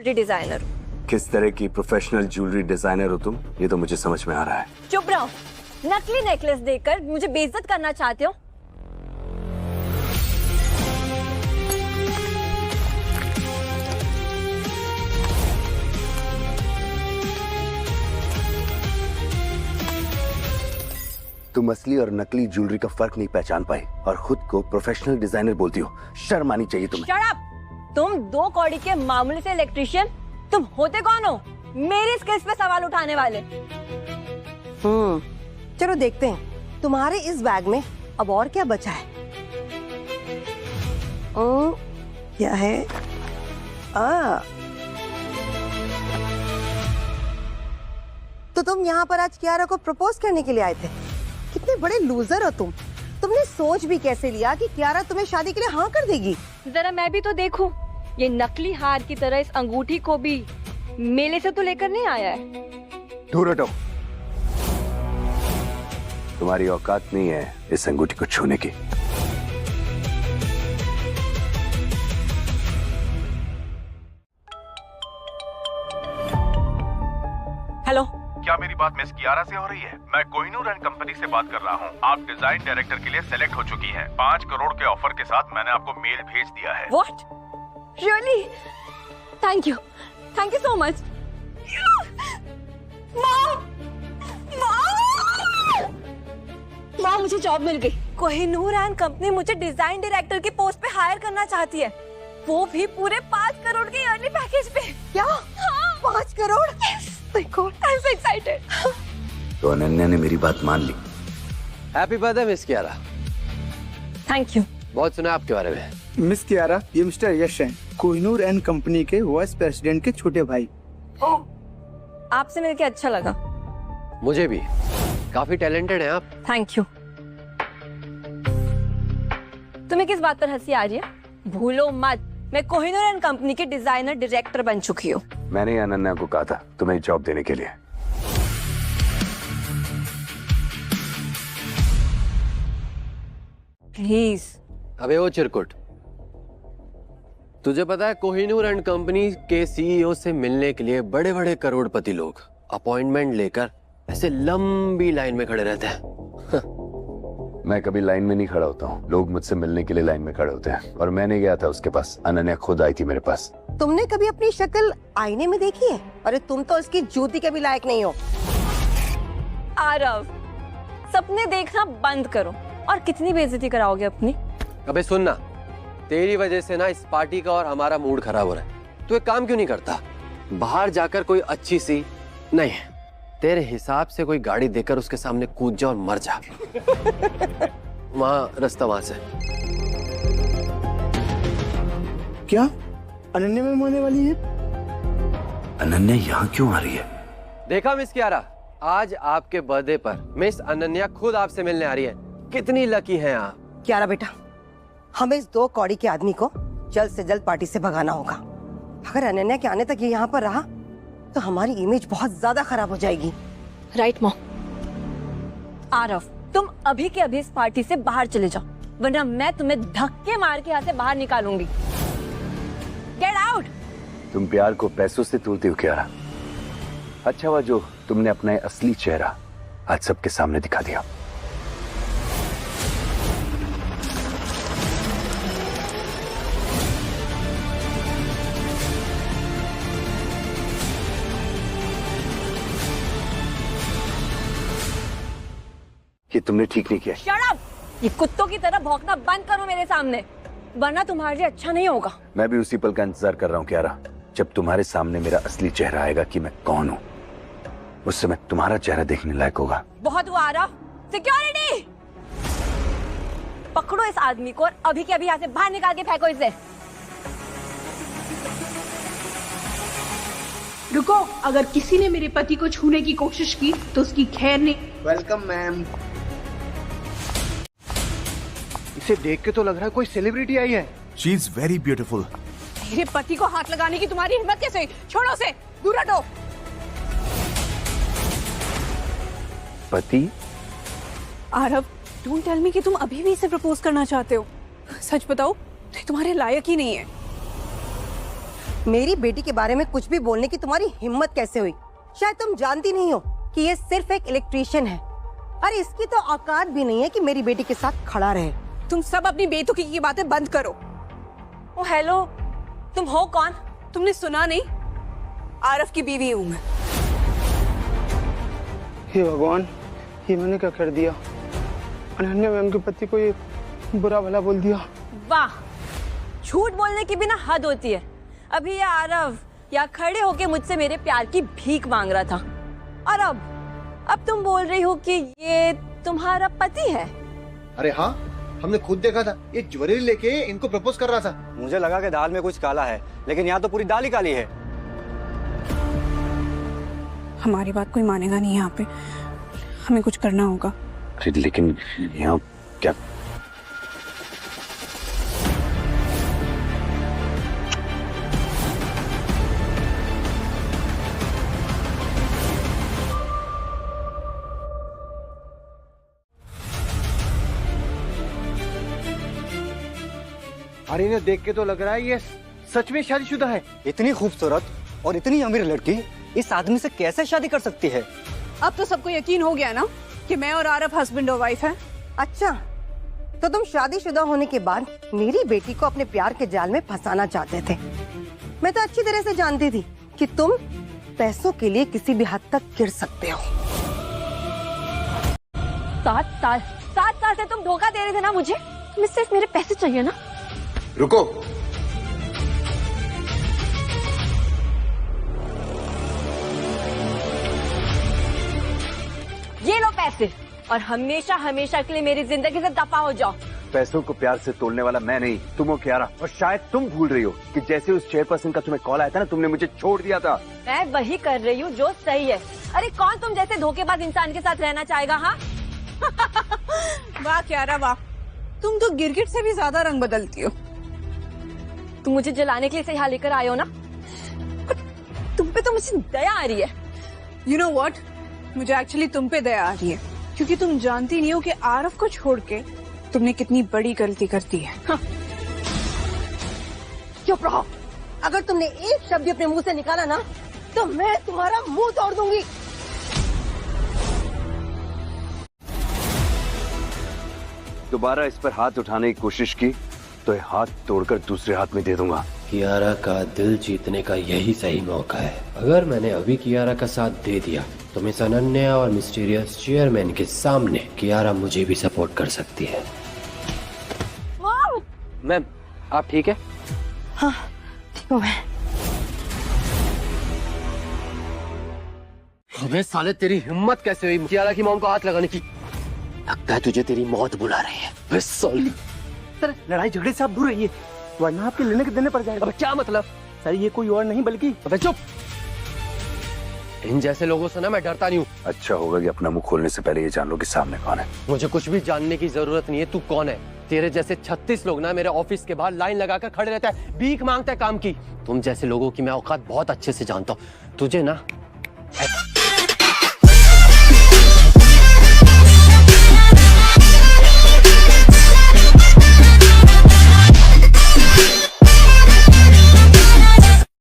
Designer. किस तरह की प्रोफेशनल ज्वेलरी डिजाइनर हो तुम, ये तो मुझे समझ में आ रहा है। चुप रहो, नकली नेकलेस देकर मुझे बेइज्जत करना चाहते हो? तुम असली और नकली ज्वेलरी का फर्क नहीं पहचान पाई और खुद को प्रोफेशनल डिजाइनर बोलती हो। शर्म आनी चाहिए तुम्हें। Shut up! तुम 2 कौड़ी के मामूली से इलेक्ट्रिशियन, तुम होते कौन हो मेरी स्किल्स पे सवाल उठाने वाले? चलो देखते हैं तुम्हारे इस बैग में अब और क्या बचा है। क्या है? तो तुम यहाँ पर आज कियारा को प्रपोज करने के लिए आए थे? कितने बड़े लूजर हो तुम। तुमने सोच भी कैसे लिया कि कियारा तुम्हें शादी के लिए हाँ कर देगी? जरा मैं भी तो देखूं, ये नकली हार की तरह इस अंगूठी को भी मेले से तो लेकर नहीं आया है। दूर हटो, तुम्हारी औकात नहीं है इस अंगूठी को छूने की। हेलो, क्या मेरी बात मिस कियारा से हो रही है? मैं कोहिनूर एंड कंपनी से बात कर रहा हूँ। आप डिजाइन डायरेक्टर के लिए सेलेक्ट हो चुकी हैं। 5 करोड़ के ऑफर के साथ मैंने आपको मेल भेज दिया है। What? Really? Thank you so much. Mom, मुझे जॉब मिल गई। कोहिनूर एंड कंपनी मुझे डिजाइन डायरेक्टर की पोस्ट पे हायर करना चाहती है, वो भी पूरे 5 करोड़ के ईयरली पैकेज पे। क्या? 5 crore? My God, I'm so excited. तो अनन्या ने मेरी बात मान ली। Happy birthday miss Kiara. Thank you. बहुत सुना आपके बारे में। मिस कियारा, ये मिस्टर यश हैं, कोहिनूर एंड कंपनी के वाइस प्रेसिडेंट के छोटे भाई। आपसे मिलके अच्छा लगा। मुझे भी, काफी टैलेंटेड हैं आप। Thank you. तुम्हें किस बात पर हंसी आ रही है? भूलो मत, मैं कोहिनूर एंड कंपनी की डिजाइनर डायरेक्टर बन चुकी हूँ। मैंने अनन्या को कहा था तुम्हें जॉब देने के लिए। प्लीज। अबे वो चिरकुट, तुझे पता है कोहिनूर एंड कंपनी के सीईओ से मिलने के लिए बड़े बड़े करोड़पति लोग अपॉइंटमेंट लेकर ऐसे लंबी लाइन में खड़े रहते हैं। मैं कभी लाइन में नहीं खड़ा होता हूँ, लोग मुझसे मिलने के लिए लाइन में खड़े होते हैं। और मैंने गया था उसके पास, अनन्या खुद आई थी मेरे पास। तुमने कभी अपनी शक्ल आईने में देखी है? अरे तुम तो उसकी जूती के भी लायक नहीं हो। आरव, सपने देखना बंद करो और कितनी बेइज्जती कराओगे अपनी? अबे सुन ना, तेरी वजह से ना इस पार्टी का और हमारा मूड खराब हो रहा है। तू एक काम क्यों नहीं करता, बाहर जाकर कोई अच्छी सी, नहीं तेरे हिसाब से कोई गाड़ी देकर उसके सामने कूद जा और मर जा। वहाँ रास्ता वहां से। क्या अनन्या में आने वाली है? अनन्या यहाँ क्यों आ रही है? देखा मिस कियारा, आज आपके बर्थडे पर मिस अनन्या खुद आपसे मिलने आ रही है। कितनी लकी हैं आप। कियारा बेटा, हमें इस 2 कौड़ी के आदमी को जल्द से जल्द पार्टी से भगाना होगा। अगर अनन्या के आने तक ये यहाँ पर रहा तो हमारी इमेज बहुत ज्यादा खराब हो जाएगी। Right mom. आरव, तुम अभी के अभी इस पार्टी से बाहर चले जाओ, वरना मैं तुम्हें धक्के मार के यहाँ से बाहर निकालूंगी। Get out. तुम प्यार को पैसों से तोलती हो कियारा। अच्छा हुआ जो तुमने अपना असली चेहरा आज सबके सामने दिखा दिया। ये तुमने ठीक नहीं किया। Shut up! ये कुत्तों की तरह भौंकना बंद करो मेरे सामने, वरना तुम्हारे लिए अच्छा नहीं होगा। मैं भी उसी पल का इंतजार कर रहा हूँ कियारा, जब तुम्हारे सामने मेरा असली चेहरा आएगा कि मैं कौन हूँ। उस समय तुम्हारा चेहरा देखने लायक होगा। बहुत हुआ आरव। सिक्योरिटी, पकड़ो इस आदमी को और अभी के अभी यहाँ से बाहर निकाल के फेंको इसे। रुको, अगर किसी ने मेरे पति को छूने की कोशिश की तो उसकी खैर नहीं। Welcome ma'am. इसे देख के तो लग रहा है कोई सेलिब्रिटी आई है। She is very beautiful. मेरे पति को हाथ लगाने की तुम्हारी हिम्मत कैसे हुई? छोड़ो उसे, दूर हटो। पति? आरव, डोंट टेल मी कि तुम अभी भी इसे प्रपोज करना चाहते हो। सच बताओ, तो तुम्हारे लायक ही नहीं है। मेरी बेटी के बारे में कुछ भी बोलने की तुम्हारी हिम्मत कैसे हुई? शायद तुम जानती नहीं हो कि ये सिर्फ एक इलेक्ट्रीशियन है। अरे इसकी तो औकात भी नहीं है कि मेरी बेटी के साथ खड़ा रहे। तुम सब अपनी बेतुकी की बातें बंद करो। ओ हेलो, तुम हो कौन? तुमने सुना नहीं? आरफ की बीवी हूँ मैं। हे भगवान, ये मैंने क्या कर दिया? अनन्या मैम के पति को ये बुरा भला बोल दिया। वाह, झूठ बोलने की भी ना हद होती है। अभी ये आरव या खड़े होके मुझसे मेरे प्यार की भीख मांग रहा था, और अब तुम बोल रही हो कि ये तुम्हारा पति है। अरे हाँ, हमने खुद देखा था, ये ज्वेलरी लेके इनको प्रपोज कर रहा था। मुझे लगा कि दाल में कुछ काला है, लेकिन यहाँ तो पूरी दाल ही काली है। हमारी बात कोई मानेगा नहीं यहाँ पे, हमें कुछ करना होगा। अरे लेकिन यहाँ क्या? अरे इन्हें देख के तो लग रहा है ये सच में शादीशुदा है। इतनी खूबसूरत और इतनी अमीर लड़की इस आदमी से कैसे शादी कर सकती है? अब तो सबको यकीन हो गया ना कि मैं और आरफ हस्बैंड और वाइफ हैं। अच्छा, तो तुम शादीशुदा होने के बाद मेरी बेटी को अपने प्यार के जाल में फंसाना चाहते थे। मैं तो अच्छी तरह से जानती थी कि तुम पैसों के लिए किसी भी हद तक गिर सकते हो। 7 साल से तुम धोखा दे रहे थे ना मुझे। तुम्हें सिर्फ मेरे पैसे चाहिए ना? रुको, ये लो पैसे, और हमेशा हमेशा के लिए मेरी जिंदगी से दफा हो जाओ। पैसों को प्यार से तोड़ने वाला मैं नहीं, तुम हो क्यारा। और शायद तुम भूल रही हो कि जैसे उस चेयरपर्सन का तुम्हें कॉल आया था ना, तुमने मुझे छोड़ दिया था। मैं वही कर रही हूँ जो सही है। अरे कौन तुम जैसे धोखेबाज इंसान के साथ रहना चाहेगा? हाँ वाह क्यारा वाह, तुम तो गिरगिट से भी ज्यादा रंग बदलती हो। तुम मुझे जलाने के लिए से यहाँ लेकर आए हो ना? तुम पे तो मुझे दया आ रही है। यू नो व्हाट, मुझे एक्चुअली तुम पे दया आ रही है, क्योंकि तुम जानती नहीं हो कि आरफ को छोड़ के तुमने कितनी बड़ी गलती कर दी है। हाँ। चुप रहो, अगर तुमने एक शब्द अपने मुंह से निकाला ना तो मैं तुम्हारा मुंह तोड़ दूंगी। दोबारा इस पर हाथ उठाने की कोशिश की तो ये हाथ तोड़कर दूसरे हाथ में दे दूंगा। कियारा का दिल जीतने का यही सही मौका है। अगर मैंने अभी कियारा का साथ दे दिया तो मिस अनन्या और मिस्टीरियस चेयरमैन के सामने कियारा मुझे भी सपोर्ट कर सकती है। मैम, आप ठीक है? हाँ ठीक हूँ मैं। अबे साले, तेरी हिम्मत कैसे हुई कियारा की मॉम को हाथ लगाने की? लगता है तुझे तेरी मौत बुला रही है। सर, लड़ाई झगड़े से आप दूर रहिए, वरना आपके लेने के देने पड़ जाएगा। अब क्या मतलब? सर, ये कोई और नहीं बल्कि। अबे चुप! इन जैसे लोगों से ना मैं डरता नहीं हूँ। अच्छा होगा कि अपना मुंह खोलने से पहले ये जान लो कि सामने कौन है। मुझे कुछ भी जानने की जरूरत नहीं है। तू कौन है? तेरे जैसे 36 लोग ना मेरे ऑफिस के बाहर लाइन लगाकर खड़े रहते हैं, भीख मांगते हैं काम की। तुम जैसे लोगों की मैं औकात बहुत अच्छे से जानता हूँ। तुझे ना